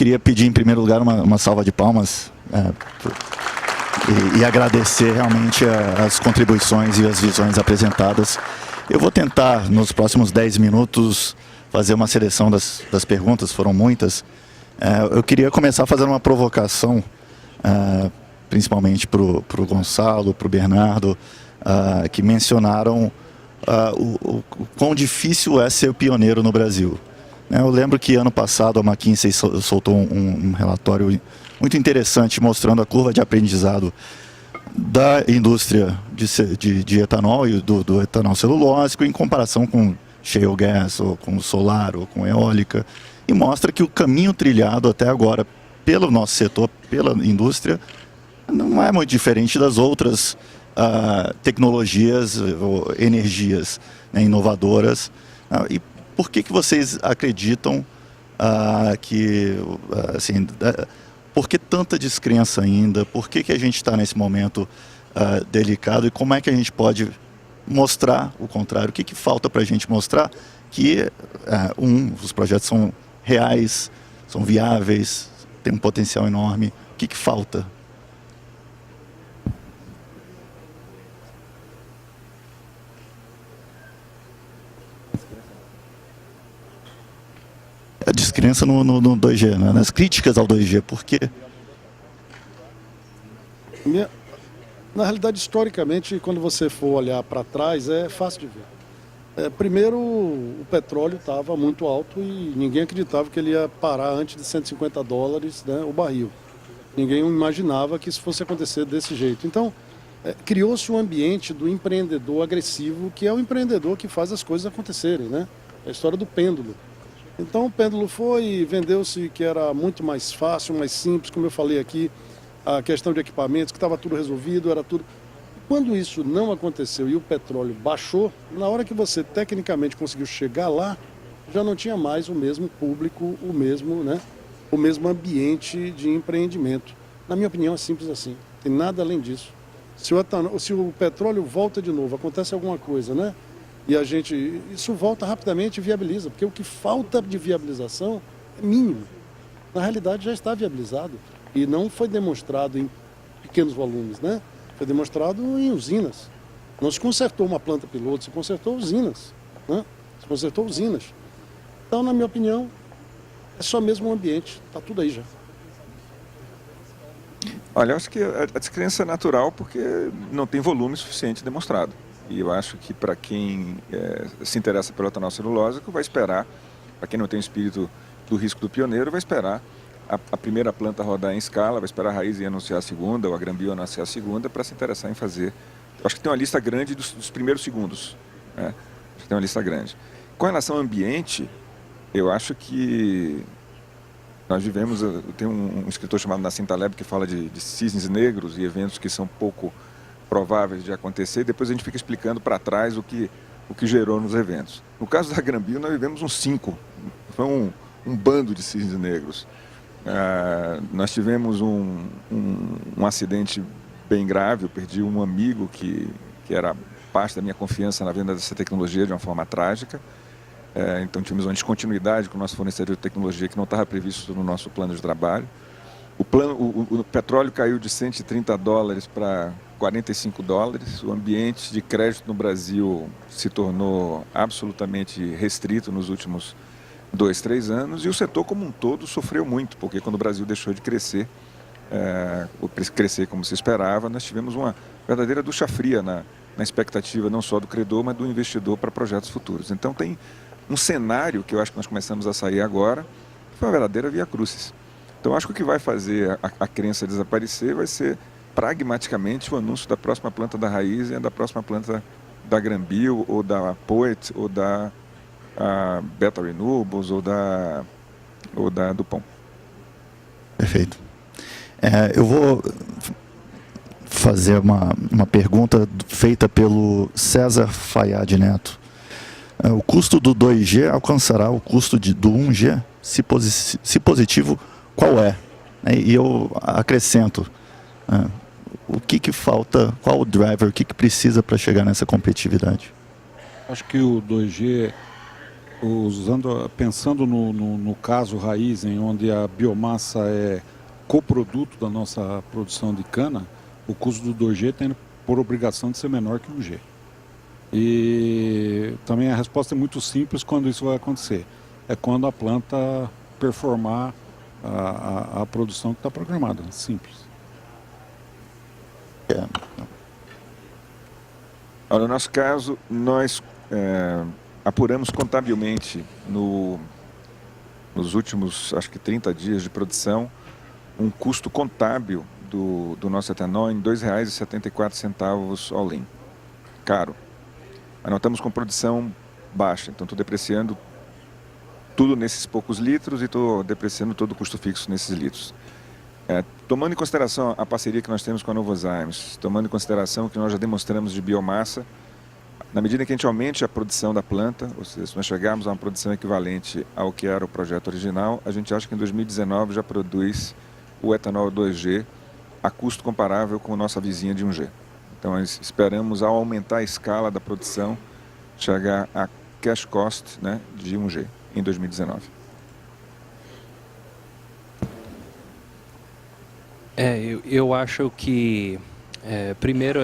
queria pedir, em primeiro lugar, uma salva de palmas e agradecer realmente as contribuições e as visões apresentadas. Eu vou tentar, nos próximos 10 minutos, fazer uma seleção das perguntas, foram muitas. Eu queria começar fazendo uma provocação, principalmente para o Gonçalo, para o Bernardo, que mencionaram o quão difícil é ser pioneiro no Brasil. Eu lembro que ano passado a McKinsey soltou um relatório muito interessante mostrando a curva de aprendizado da indústria de etanol e do etanol celulósico em comparação com shale gas, ou com solar, ou com eólica, e mostra que o caminho trilhado até agora pelo nosso setor, pela indústria, não é muito diferente das outras tecnologias ou energias, né, inovadoras. E por que vocês acreditam assim, por que tanta descrença ainda? Por que a gente está nesse momento delicado? E como é que a gente pode mostrar o contrário? O que falta para a gente mostrar que, os projetos são reais, são viáveis, têm um potencial enorme? O que falta? A descrença no 2G, né? Nas críticas ao 2G, por quê? Na realidade, historicamente, quando você for olhar para trás, é fácil de ver. Primeiro, o petróleo estava muito alto e ninguém acreditava que ele ia parar antes de $150, né, o barril. Ninguém imaginava que isso fosse acontecer desse jeito. Então, criou-se um ambiente do empreendedor agressivo, que é o empreendedor que faz as coisas acontecerem, né? É a história do pêndulo. Então o pêndulo foi, vendeu-se que era muito mais fácil, mais simples, como eu falei aqui, a questão de equipamentos, que estava tudo resolvido, era tudo. Quando isso não aconteceu e o petróleo baixou, na hora que você tecnicamente conseguiu chegar lá, já não tinha mais o mesmo público, o mesmo ambiente de empreendimento. Na minha opinião é simples assim, tem nada além disso. Se o petróleo volta de novo, acontece alguma coisa, né? E isso volta rapidamente e viabiliza, porque o que falta de viabilização é mínimo. Na realidade já está viabilizado e não foi demonstrado em pequenos volumes, né? Foi demonstrado em usinas. Não se consertou uma planta piloto, se consertou usinas, né? Se consertou usinas. Então, na minha opinião, é só mesmo o ambiente, está tudo aí já. Olha, eu acho que a descrença é natural porque não tem volume suficiente demonstrado. E eu acho que para quem se interessa pelo etanol celulósico vai esperar, para quem não tem o espírito do risco do pioneiro, vai esperar a primeira planta rodar em escala, vai esperar a Raiz anunciar a segunda, ou a Granbio anunciar a segunda, para se interessar em fazer. Eu acho que tem uma lista grande dos primeiros segundos, né? Acho que tem uma lista grande. Com relação ao ambiente, eu acho que nós vivemos, tem um escritor chamado Nassim Taleb que fala de cisnes negros e eventos que são pouco prováveis de acontecer, e depois a gente fica explicando para trás o que gerou nos eventos. No caso da Granbio, nós vivemos uns 5, foi um bando de cisnes negros. Nós tivemos um acidente bem grave, eu perdi um amigo que era parte da minha confiança na venda dessa tecnologia de uma forma trágica. Então tivemos uma descontinuidade com o nosso fornecedor de tecnologia que não estava previsto no nosso plano de trabalho. O petróleo caiu de $130 para $45. O ambiente de crédito no Brasil se tornou absolutamente restrito nos últimos 2, 3 anos, e o setor como um todo sofreu muito, porque quando o Brasil deixou de crescer, como se esperava, nós tivemos uma verdadeira ducha fria na expectativa não só do credor, mas do investidor para projetos futuros. Então tem um cenário que eu acho que nós começamos a sair agora, que foi uma verdadeira via crucis. Então acho que o que vai fazer a crença desaparecer vai ser pragmaticamente o anúncio da próxima planta da Raiz e da próxima planta da Granbio, ou da Poet, ou da Beta Renewables, ou da Dupont. Perfeito. Eu vou fazer uma pergunta feita pelo César Fayad Neto. O custo do 2G alcançará o custo do 1G? Se positivo, qual é? E eu acrescento, o que falta, qual o driver, o que precisa para chegar nessa competitividade? Acho que o 2G Pensando no caso raiz, em onde a biomassa é coproduto da nossa produção de cana, o custo do 2G tem por obrigação de ser menor que 1G. E também a resposta é muito simples quando isso vai acontecer. É quando a planta performar a produção que está programada. Simples. No nosso caso, nós apuramos contabilmente nos últimos, acho que 30 dias de produção, um custo contábil do nosso etanol em R$ 2,74 all-in. Caro. Mas nós estamos com produção baixa, então estou depreciando tudo nesses poucos litros e estou depreciando todo o custo fixo nesses litros. Tomando em consideração a parceria que nós temos com a Novozymes, tomando em consideração que nós já demonstramos de biomassa, na medida que a gente aumente a produção da planta, ou seja, se nós chegarmos a uma produção equivalente ao que era o projeto original, a gente acha que em 2019 já produz o etanol 2G a custo comparável com a nossa vizinha de 1G. Então, nós esperamos, ao aumentar a escala da produção, chegar a cash cost, né, de 1G em 2019. Eu acho que, primeiro,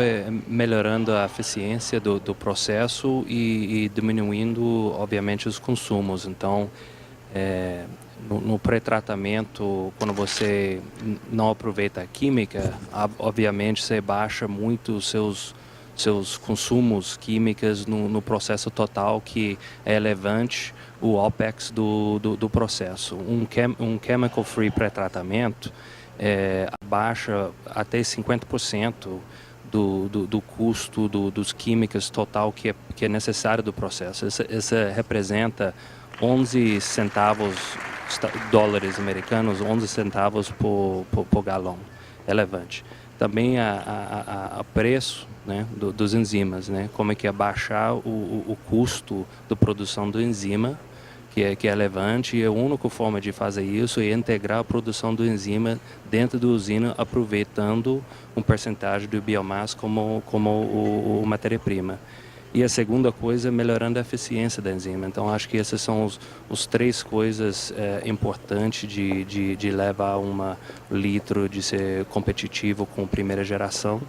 melhorando a eficiência do processo e diminuindo, obviamente, os consumos. Então, no pré-tratamento, quando você não aproveita a química, obviamente você baixa muito os seus consumos químicos no processo total, que é relevante o OPEX do processo. Um chemical free pré-tratamento baixa até 50% do custo dos químicos total que é necessário do processo. Isso representa 11 centavos dólares americanos, 11 centavos por galão, relevante. Também a preço, né, dos enzimas, né, como é que é baixar o custo da produção do enzima, que é relevante, e a única forma de fazer isso é integrar a produção do enzima dentro da usina, aproveitando um percentagem do biomassa como matéria-prima. E a segunda coisa é melhorando a eficiência da enzima. Então, acho que essas são os três coisas importantes de levar um litro de ser competitivo com a primeira geração.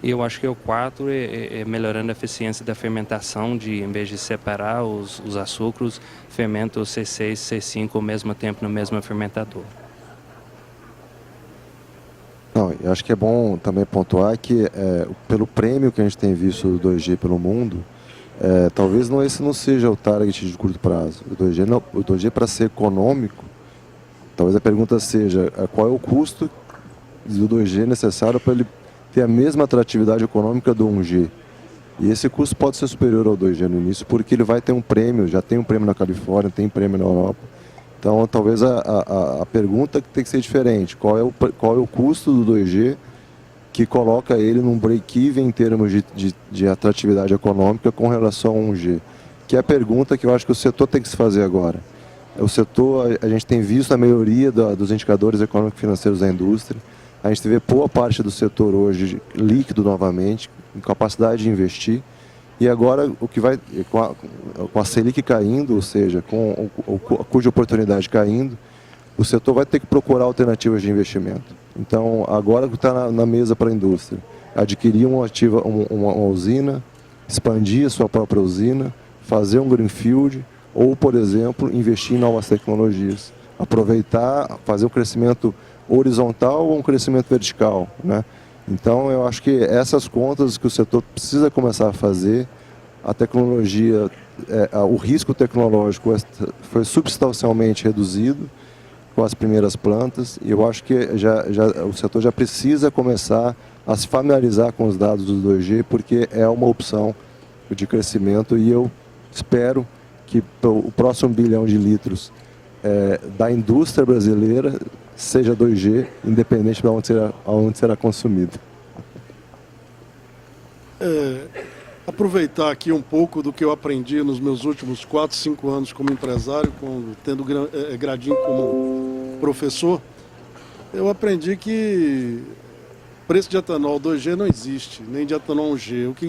E eu acho que o quarto é melhorando a eficiência da fermentação, em vez de separar os açúcares, fermenta o C6 e C5 ao mesmo tempo no mesmo fermentador. Não, eu acho que é bom também pontuar que, pelo prêmio que a gente tem visto do 2G pelo mundo, talvez esse não seja o target de curto prazo. O 2G para ser econômico, talvez a pergunta seja qual é o custo do 2G necessário para ele ter a mesma atratividade econômica do 1G. E esse custo pode ser superior ao 2G no início, porque ele vai ter um prêmio, já tem um prêmio na Califórnia, tem prêmio na Europa. Então, talvez a pergunta tem que ser diferente. Qual é o custo do 2G que coloca ele num break-even em termos de atratividade econômica com relação ao 1G? Que é a pergunta que eu acho que o setor tem que se fazer agora. O setor, a gente tem visto a melhoria dos indicadores econômico-financeiros da indústria. A gente vê boa parte do setor hoje líquido novamente, com capacidade de investir. E agora, com a Selic caindo, ou seja, com a cuja oportunidade caindo, o setor vai ter que procurar alternativas de investimento. Então, agora está na mesa para a indústria. Adquirir uma usina, expandir a sua própria usina, fazer um greenfield ou, por exemplo, investir em novas tecnologias. Aproveitar, fazer um crescimento horizontal ou um crescimento vertical, né? Então, eu acho que essas contas que o setor precisa começar a fazer, a tecnologia, o risco tecnológico foi substancialmente reduzido com as primeiras plantas, e eu acho que o setor já precisa começar a se familiarizar com os dados do 2G, porque é uma opção de crescimento, e eu espero que o próximo 1 bilhão de litros da indústria brasileira seja 2G, independente de onde será consumido. Aproveitar aqui um pouco do que eu aprendi nos meus últimos 4, 5 anos como empresário, tendo Gradin como professor, eu aprendi que preço de etanol 2G não existe, nem de etanol 1G. O que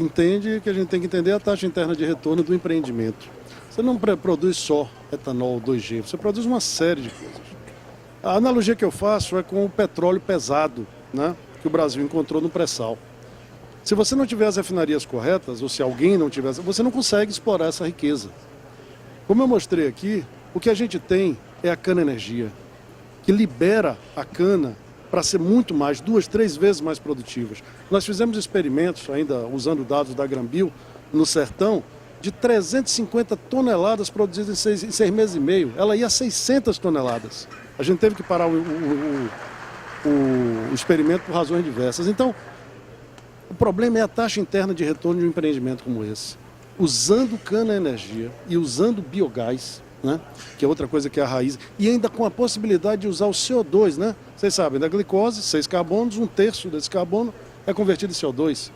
a gente tem que entender é a taxa interna de retorno do empreendimento. Você não produz só etanol 2G, você produz uma série de coisas. A analogia que eu faço é com o petróleo pesado, né, que o Brasil encontrou no pré-sal. Se você não tiver as refinarias corretas, ou se alguém não tiver, você não consegue explorar essa riqueza. Como eu mostrei aqui, o que a gente tem é a cana-energia, que libera a cana para ser muito mais, 2, 3 vezes mais produtivas. Nós fizemos experimentos, ainda usando dados da Granbio, no sertão, de 350 toneladas produzidas em 6 meses e meio. Ela ia a 600 toneladas. A gente teve que parar o experimento por razões diversas. Então, o problema é a taxa interna de retorno de um empreendimento como esse. Usando cana-energia e usando biogás, né, que é outra coisa que é a raiz, e ainda com a possibilidade de usar o CO2, né? Vocês sabem, da glicose, 6 carbonos, 1/3 desse carbono é convertido em CO2.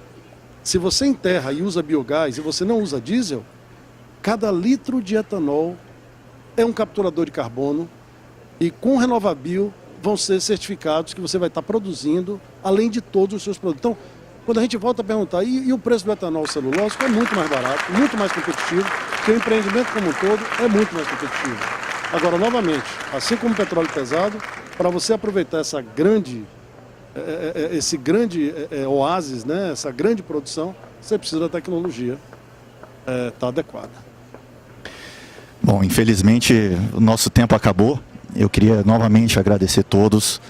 Se você enterra e usa biogás e você não usa diesel, cada litro de etanol é um capturador de carbono e com Renovabil vão ser certificados que você vai estar produzindo, além de todos os seus produtos. Então, quando a gente volta a perguntar, e o preço do etanol celulósico é muito mais barato, muito mais competitivo, porque o empreendimento como um todo é muito mais competitivo. Agora, novamente, assim como o petróleo pesado, para você aproveitar esse grande oásis, né, essa grande produção, você precisa da tecnologia tá adequada. Bom, infelizmente o nosso tempo acabou. Eu queria novamente agradecer todos,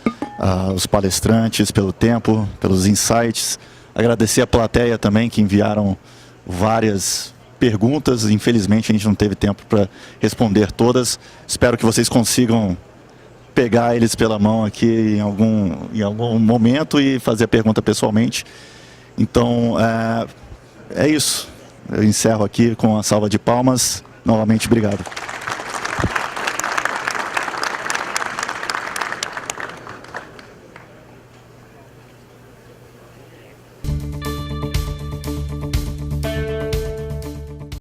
os palestrantes pelo tempo, pelos insights. Agradecer a plateia também que enviaram várias perguntas. Infelizmente a gente não teve tempo para responder todas. Espero que vocês consigam pegar eles pela mão aqui em algum momento e fazer a pergunta pessoalmente. Então, é isso. Eu encerro aqui com a salva de palmas. Novamente, obrigado.